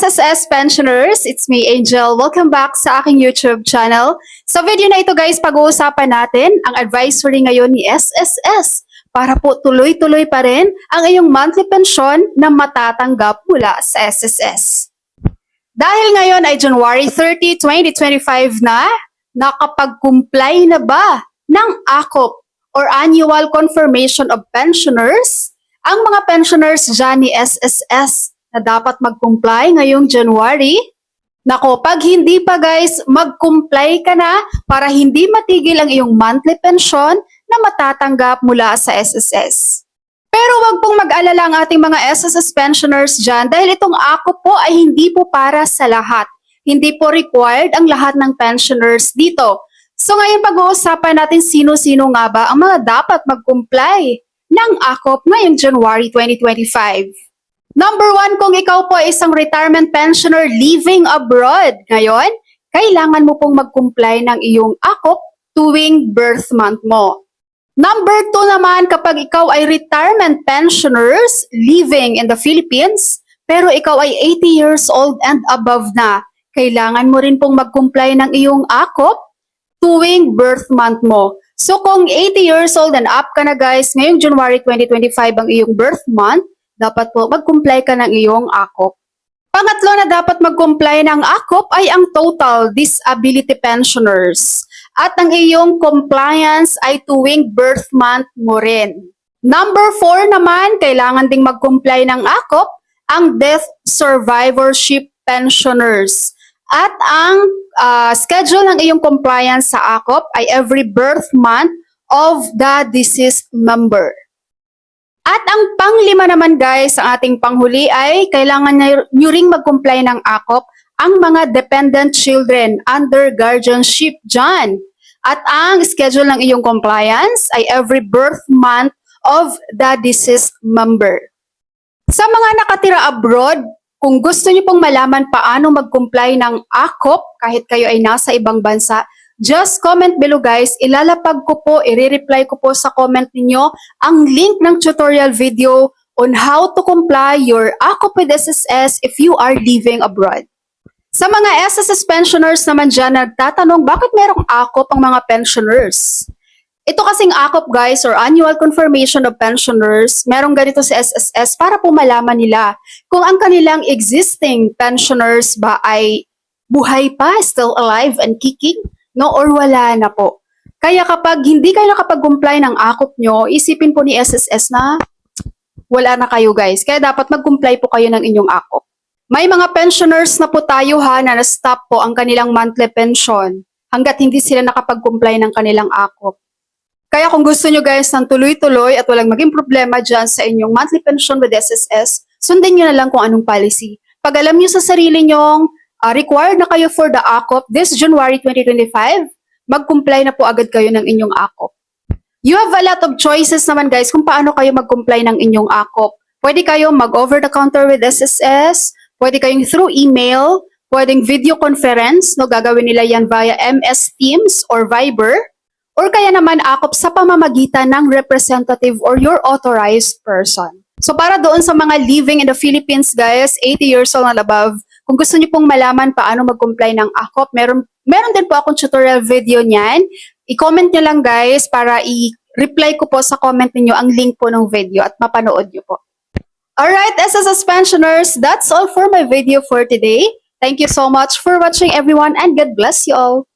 SSS pensioners, it's me Angel. Welcome back sa aking YouTube channel. Sa video na ito guys, pag-uusapan natin ang advisory ngayon ni SSS para po tuloy-tuloy pa rin ang iyong monthly pension na matatanggap mula sa SSS. Dahil ngayon ay January 30, 2025 na, nakapag-comply na ba ng ACOP or Annual Confirmation of Pensioners ang mga pensioners dyan ni SSS na dapat mag-comply ngayong January? Nako, pag hindi pa guys, mag-comply ka na para hindi matigil ang iyong monthly pension na matatanggap mula sa SSS. Pero wag pong mag-alala ang ating mga SSS pensioners dyan dahil itong ACOP po ay hindi po para sa lahat. Hindi po required ang lahat ng pensioners dito. So ngayon pag-uusapan natin sino-sino nga ba ang mga dapat mag-comply ng ACOP ngayong January 2025. Number 1, kung ikaw po ay isang retirement pensioner living abroad ngayon, kailangan mo pong mag-comply ng iyong ACOP tuwing birth month mo. Number 2 naman, kapag ikaw ay retirement pensioners living in the Philippines, pero ikaw ay 80 years old and above na, kailangan mo rin pong mag-comply ng iyong ACOP tuwing birth month mo. So kung 80 years old and up ka na guys, ngayong January 2025 ang iyong birth month, dapat po mag-comply ka ng iyong ACOP. Pangatlo na dapat mag-comply ng ACOP ay ang total disability pensioners. At ang iyong compliance ay tuwing birth month mo rin. Number 4 naman, kailangan ding mag-comply ng ACOP ang death survivorship pensioners. At ang schedule ng iyong compliance sa ACOP ay every birth month of the deceased member. At ang panglima naman guys, ang ating panghuli ay kailangan nyo ring mag-comply ng ACOP ang mga dependent children under guardianship dyan. At ang schedule ng iyong compliance ay every birth month of the deceased member. Sa mga nakatira abroad, kung gusto nyo pong malaman paano mag-comply ng ACOP kahit kayo ay nasa ibang bansa, just comment below guys, ilalapag ko po, i-reply ko po sa comment ninyo ang link ng tutorial video on how to comply your ACOP with SSS if you are living abroad. Sa mga SSS pensioners naman dyan, nagtatanong bakit merong ACOP ang mga pensioners? Ito kasing ACOP guys or Annual Confirmation of Pensioners, merong ganito sa SSS para po malaman nila kung ang kanilang existing pensioners ba ay buhay pa, still alive and kicking, no, or wala na po. Kaya kapag hindi kayo nakapag-comply ng ACOP nyo, isipin po ni SSS na wala na kayo guys. Kaya dapat mag-comply po kayo ng inyong ACOP. May mga pensioners na po tayo ha na na-stop po ang kanilang monthly pension hanggat hindi sila nakapag-comply ng kanilang ACOP. Kaya kung gusto nyo guys ng tuloy-tuloy at walang maging problema dyan sa inyong monthly pension with SSS, sundin nyo na lang kung anong policy. Pag alam nyo sa sarili nyong required na kayo for the ACOP this January 2025, mag-comply na po agad kayo ng inyong ACOP. You have a lot of choices naman guys kung paano kayo mag-comply ng inyong ACOP. Pwede kayo mag-over-the-counter with SSS, pwede kayong through email, pwedeng video conference, no, gagawin nila yan via MS Teams or Viber, or kaya naman ACOP sa pamamagitan ng representative or your authorized person. So para doon sa mga living in the Philippines guys, 80 years old and above, kung gusto niyo pong malaman paano mag-comply ng ACOP, meron din po akong tutorial video niyan. I-comment niyo lang guys para i-reply ko po sa comment niyo ang link po ng video at mapanood niyo po. Alright, SSS pensioners, that's all for my video for today. Thank you so much for watching everyone and God bless you all.